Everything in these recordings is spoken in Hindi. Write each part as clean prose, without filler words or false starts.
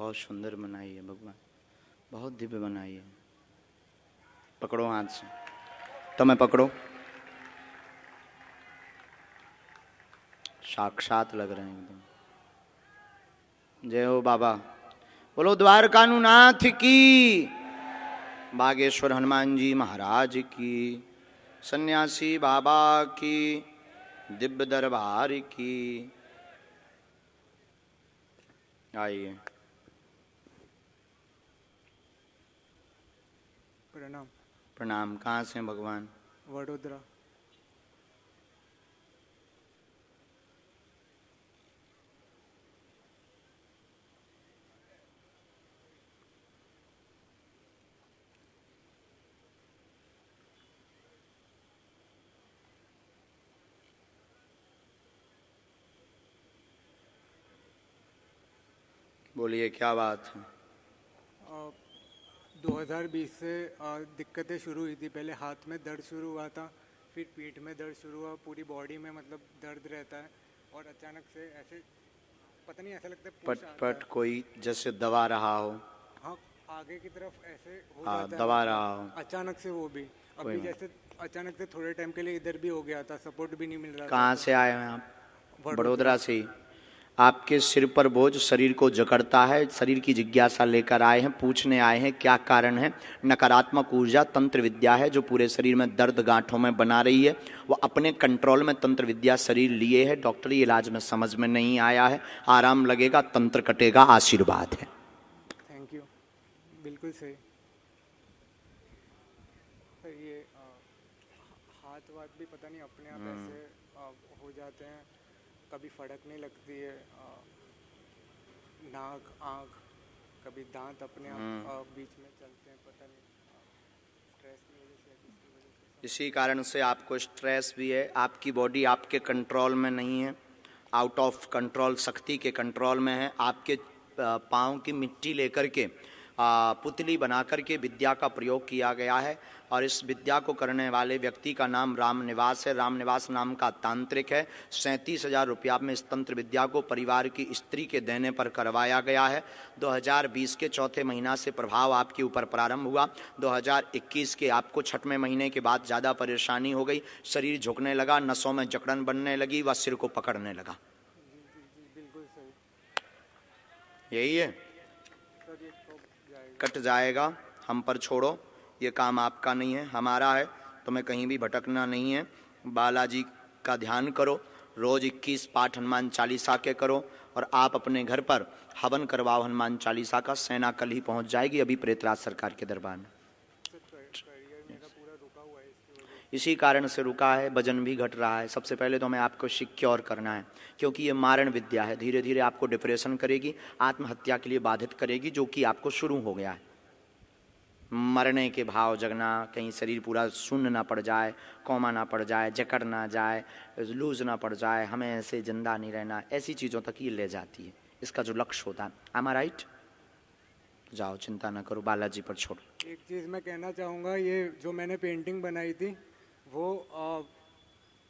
बहुत सुंदर बनाई है भगवान, बहुत दिव्य बनाई है। पकड़ो हाथ से, तुम्हें पकड़ो, साक्षात लग रहे हैं एकदम। जय हो बाबा, बोलो द्वारकानुनाथ की, बागेश्वर हनुमान जी महाराज की, सन्यासी बाबा की, दिव्य दरबार की। आइए। प्रणाम। प्रणाम। कहाँ से हैं भगवान? वडोदरा। बोलिए क्या बात है? 2020 से दिक्कतें शुरू हुई थी। पहले हाथ में दर्द शुरू हुआ था, फिर पीठ में दर्द शुरू हुआ, पूरी बॉडी में मतलब दर्द रहता है। और अचानक से ऐसे पता नहीं, ऐसा लगता है पट पुश आता पट है। कोई जैसे दबा रहा हो। हाँ, आगे की तरफ ऐसे हो हाँ, जाता है, दबा मतलब रहा हो। अचानक से वो भी। कोई अभी नहीं। जैसे अचानक से थोड़े टाइम के लिए इधर भी हो गया था, सपोर्ट भी नहीं मिल रहा था। कहाँ से आए हैं आप? वडोदरा। बड़ोदरा से ही। आपके सिर पर बोझ शरीर को जकड़ता है, शरीर की जिज्ञासा लेकर आए हैं, पूछने आए हैं क्या कारण है। नकारात्मक ऊर्जा तंत्र विद्या है जो पूरे शरीर में दर्द गांठों में बना रही है। वो अपने कंट्रोल में तंत्र विद्या शरीर लिए है। डॉक्टरी इलाज में समझ में नहीं आया है। आराम लगेगा, तंत्र कटेगा, आशीर्वाद है। Thank you. बिल्कुल सही। तो ये हाथ वाथ भी पता नहीं अपने आप ऐसे हो जाते हैं, कभी फड़क नहीं लगती है। नाक, आँख, कभी दांत अपने आप बीच में चलते हैं, पता नहीं स्ट्रेस की वजह से, किसकी वजह से। इसी कारण से आपको स्ट्रेस भी है। आपकी बॉडी आपके कंट्रोल में नहीं है, आउट ऑफ कंट्रोल, शक्ति के कंट्रोल में है। आपके पाँव की मिट्टी लेकर के पुतली बना करके विद्या का प्रयोग किया गया है। और इस विद्या को करने वाले व्यक्ति का नाम रामनिवास है। रामनिवास नाम का तांत्रिक है। 37,000 रुपया में इस तंत्र विद्या को परिवार की स्त्री के देने पर करवाया गया है। 2020 के चौथे महीना से प्रभाव आपके ऊपर प्रारंभ हुआ। 2021 के आपको छठवें महीने के बाद ज़्यादा परेशानी हो गई। शरीर झुकने लगा, नसों में जकड़न बनने लगी व सिर को पकड़ने लगा। जी जी जी, बिल्कुल सही। यही है। सर ये कब जाएगा? कट जाएगा, हम पर छोड़ो। ये काम आपका नहीं है, हमारा है। तुम्हें कहीं भी भटकना नहीं है। बालाजी का ध्यान करो, रोज 21 पाठ हनुमान चालीसा के करो। और आप अपने घर पर हवन करवाओ हनुमान चालीसा का। सेना कल ही पहुंच जाएगी, अभी प्रेतराज सरकार के दरबार में। सर करियर मेरा पूरा रुका हुआ है इसकी वजह से। इसी कारण से रुका है, वजन भी घट रहा है। सबसे पहले तो हमें आपको सिक्योर करना है, क्योंकि ये मारण विद्या है। धीरे धीरे आपको डिप्रेशन करेगी, आत्महत्या के लिए बाधित करेगी, जो कि आपको शुरू हो गया है। मरने के भाव जगना, कहीं शरीर पूरा शून्य ना पड़ जाए, कोमा ना पड़ जाए, जकड़ ना जाए, लूज ना पड़ जाए, हमें ऐसे जिंदा नहीं रहना, ऐसी चीज़ों तक ये ले जाती है। इसका जो लक्ष्य होता है। am I right? जाओ, चिंता ना करो, बालाजी पर छोड़ो। एक चीज़ मैं कहना चाहूँगा, ये जो मैंने पेंटिंग बनाई थी वो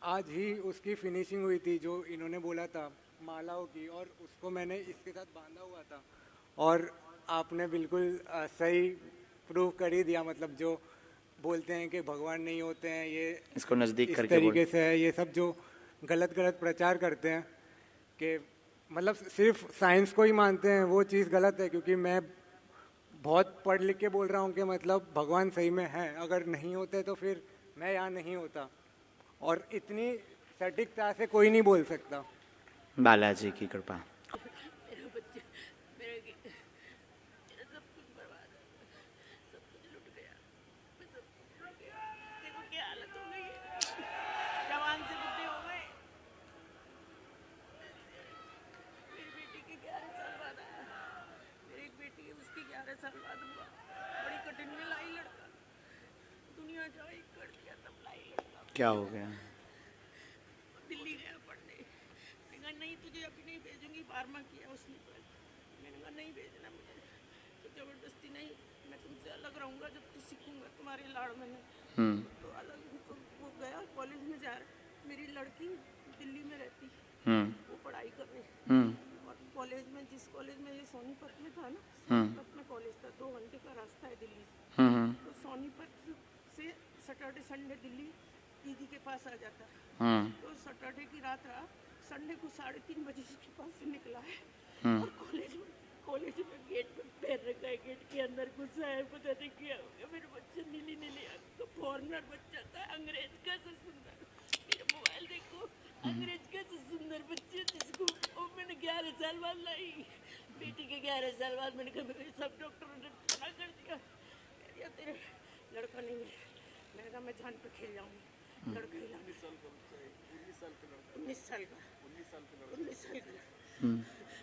आज ही उसकी फिनिशिंग हुई थी, जो इन्होंने बोला था मालाओं की, और उसको मैंने इसके साथ बांधा हुआ था। और आपने बिल्कुल सही प्रूव कर ही दिया। मतलब जो बोलते हैं कि भगवान नहीं होते हैं, ये इसको नज़दीक इस करके बोल। तरीके से है। ये सब जो गलत गलत प्रचार करते हैं कि मतलब सिर्फ साइंस को ही मानते हैं, वो चीज़ गलत है। क्योंकि मैं बहुत पढ़ लिख के बोल रहा हूँ कि मतलब भगवान सही में है। अगर नहीं होते तो फिर मैं यहाँ नहीं होता। और इतनी सटीकता से कोई नहीं बोल सकता। बालाजी की कृपा। मेरे बच्चे, मेरा सब कुछ बर्बाद है, सब कुछ लुट गया, मैं सब कुछ लुट गया। देखो क्या हालत हो गई है, जवान से बुढ़े हो गए। मेरी बेटी के 11 साल बाद आया। मेरी एक बेटी है, उसकी 11 साल बाद हुआ। बड़ी कठिन में लाई लड़का, दुनिया जाए कर दिया तब लाई लड़का। क्या हो गया? दिल्ली गया पढ़ने, मैंने कहा नहीं तुझे अभी नहीं भेजूंगी। फार्मा किया उसने, मैंने कहा नहीं भेजना मुझे, तो जबरदस्ती नहीं, मैं तुमसे अलग रहूंगा जब तक सीखूंगा तुम्हारे लाड़ में नहीं। तो अलग तो वो गया, कॉलेज में जा रहा। मेरी लड़की दिल्ली में रहती, वो पढ़ाई कर रही, और कॉलेज में, जिस कॉलेज में ये सोनीपत में था ना, सोनीपत में कॉलेज था, 2 घंटे का रास्ता है दिल्ली से। तो सोनीपत से सैटरडे संडे दिल्ली दीदी के पास आ जाता। तो सैटरडे की रात रहा, संडे को 3:30 बजे उसके पास से निकला है और कॉलेज में गेट पे पैर रखा है, गेट के अंदर घुसा है, पता नहीं क्या हो गया। मेरे बच्चे नीली तो फॉरनर बच्चा था, अंग्रेज का से सुंदर, मेरा मोबाइल देखो, अंग्रेज का से सुंदर बच्चे जिसको मैंने 11 साल बाद लाई, बेटी के 11 साल बाद मैंने कहा मेरे सब डॉक्टरों ने मना कर दिया, या तेरे लड़का नहीं मिले। मैंने कहा मैं जान पे खेल जाऊंगी, लड़का ही 19 साल का, 19 साल का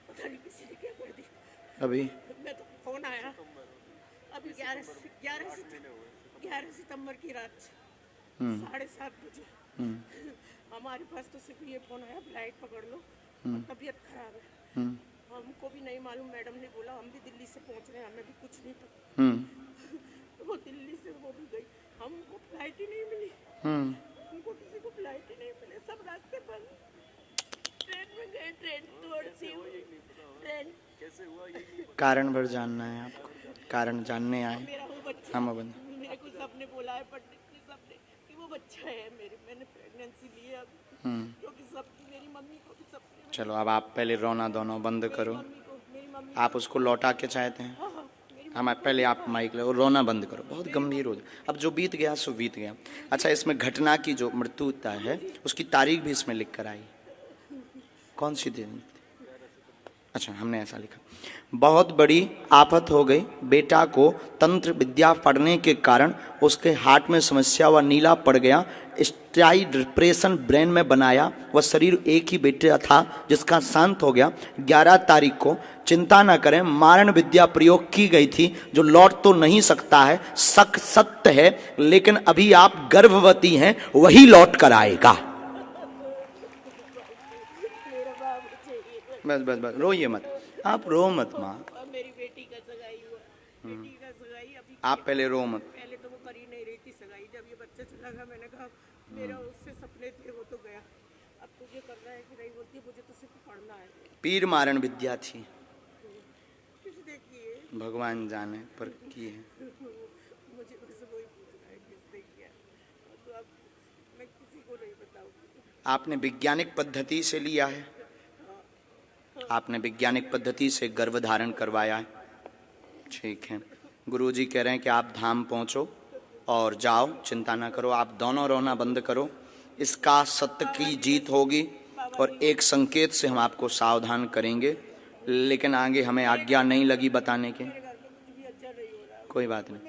पता नहीं किसी ने क्या कर दी। अभी मैं तो फोन आया अभी 11 सितंबर की रात 7:30 बजे हमारे पास तो सिर्फ ये फोन आया, फ्लाइट पकड़ लो, तबीयत खराब है। हमको भी नहीं मालूम, मैडम ने बोला हम भी दिल्ली से पहुंच रहे हैं, हमें भी कुछ नहीं पता। वो दिल्ली से वो भी गई, हमको फ्लाइट ही नहीं मिली, हमको किसी को फ्लाइट ही नहीं मिले, सब रास्ते बंद। ट्रेन में गए, ट्रेन ट्रेन कैसे हुआ ये नहीं पता। कारण भर जानना है आपको, कारण जानने आए मेरा वो बच्चा, हम बंद। मेरे को सबने बोला है, पंडित जी सबने, कि वो बच्चा है मेरे, मैंने प्रेगनेंसी ली है अब, क्योंकि सब मेरी मम्मी को भी सबने, चलो अब आप पहले रोना धोना बंद करो, मेरी मम्मी आप उसको लौटा के चाहते हैं, हम पहले आप माइक लो, रोना बंद करो, बहुत गंभीर हो जाए। अब जो बीत गया सो बीत गया। अच्छा, इसमें घटना की जो मृत्युता है उसकी तारीख भी इसमें लिख कर आई, कौन सी दिन? अच्छा, हमने ऐसा लिखा, बहुत बड़ी आफत हो गई, बेटा को तंत्र विद्या पढ़ने के कारण उसके हार्ट में समस्या व नीला पड़ गया, स्ट्राइड डिप्रेशन ब्रेन में बनाया, वह शरीर एक ही बेटा था जिसका शांत हो गया। 11 तारीख को चिंता न करें, मारण विद्या प्रयोग की गई थी जो लौट तो नहीं सकता है, शक सत्य है, लेकिन अभी आप गर्भवती हैं, वही लौट कर आएगा। बस बस बस, रोइए मत, आप रो मत माँ, मेरी बेटी का सगाई हुआ, बेटी का सगाई अभी, आप पहले रो मत। पहले तो वो कर ही नहीं रही थी सगाई, जब ये बच्चा चला गया मैंने कहा मेरा उससे सपने थे वो तो गया, अब तुझे करना है कि नहीं, बोलती मुझे तो सिर्फ पढ़ना है। पीर मारण विद्या थी, किसने की है भगवान जाने पर की है। मुझे बस वही पूछना है किसने किया, तो अब मैं किसी को नहीं बताऊंगी। आपने वैज्ञानिक पद्धति से लिया है, आपने वैज्ञानिक पद्धति से गर्भ धारण करवाया है, ठीक है। गुरुजी कह रहे हैं कि आप धाम पहुंचो और जाओ, चिंता ना करो, आप दोनों रोना बंद करो, इसका सत्य की जीत होगी और एक संकेत से हम आपको सावधान करेंगे, लेकिन आगे हमें आज्ञा नहीं लगी बताने के, कोई बात नहीं,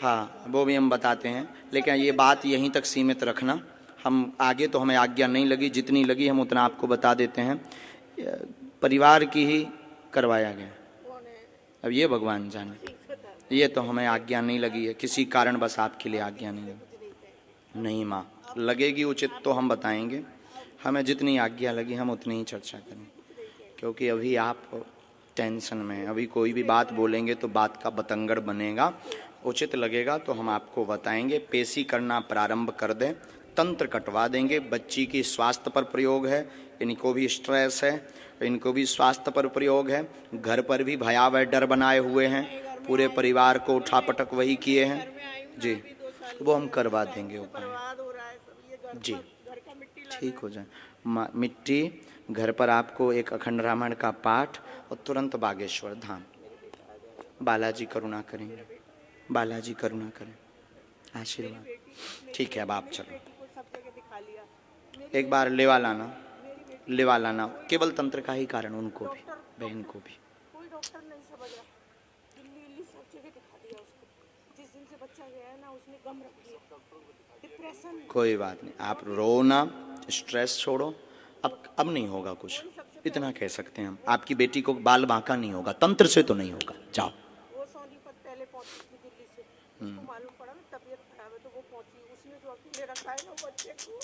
हाँ वो भी हम बताते हैं, लेकिन ये बात यहीं तक सीमित रखना, हम आगे तो हमें आज्ञा नहीं लगी, जितनी लगी हम उतना आपको बता देते हैं। परिवार की ही करवाया गया, अब ये भगवान जाने, ये तो हमें आज्ञा नहीं लगी है, किसी कारण बस आपके लिए आज्ञा नहीं लगी। नहीं माँ, लगेगी उचित तो हम बताएंगे, हमें जितनी आज्ञा लगी हम उतनी ही चर्चा करें, क्योंकि अभी आप टेंशन में हैं, अभी कोई भी बात बोलेंगे तो बात का बतंगड़ बनेगा, उचित लगेगा तो हम आपको बताएंगे। पेशी करना प्रारंभ कर दें, तंत्र कटवा देंगे, बच्ची की स्वास्थ्य पर प्रयोग है, इनको भी स्ट्रेस है, इनको भी स्वास्थ्य पर प्रयोग है, घर पर भी भयावह डर बनाए हुए हैं, पूरे परिवार को उठापटक वही किए हैं जी, वो हम करवा देंगे उपाय जी, ठीक हो जाए। मिट्टी घर पर आपको एक अखंड रामायण का पाठ और तुरंत बागेश्वर धाम, बालाजी करुणा करेंगे, बालाजी करुणा करें, आशीर्वाद, ठीक है। अब आप चलो, एक बार लेवा लाना, केवल तंत्र का ही कारण, उनको भी, बहन को भी। कोई डॉक्टर नहीं समझ रहा, दिल्ली सब जगह दिखा दिया उसको, जिस दिन से बच्चा गया है ना उसने गम रख दिया, डिप्रेशन। कोई बात नहीं, आप रोना, स्ट्रेस छोड़ो, अब नहीं होगा कुछ, इतना कह सकते हैं हम, आपकी बेटी को बाल बांका नहीं होगा, तंत्र से तो नहीं होगा, जाओ। वो सोनीपत पहले पहुंची थी दिल्ली से, उसको मालूम पड़ा ना तबीयत खराब है तो वो पहुंची, उसने जो अकेले रखा है ना बच्चे को।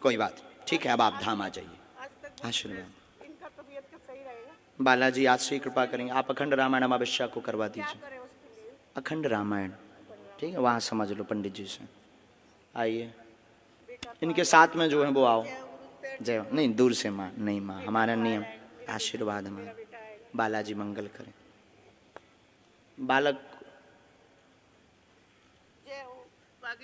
कोई बात, ठीक है, अब आप धाम आ जाइए, आज तक आशीर्वाद। इनका तबीयत का सही रहेगा, बालाजी आज से ही कृपा करेंगे, आप अखंड रामायण अमावस्या को करवा क्या दीजिए, करें उसके लिए। अखंड रामायण, ठीक है, वहाँ समझ लो पंडित जी से, आइए, इनके साथ में जो है वो आओ, जय नहीं, दूर से माँ, नहीं माँ, हमारा नियम, आशीर्वाद हमारा। बालाजी मंगल करें। बालक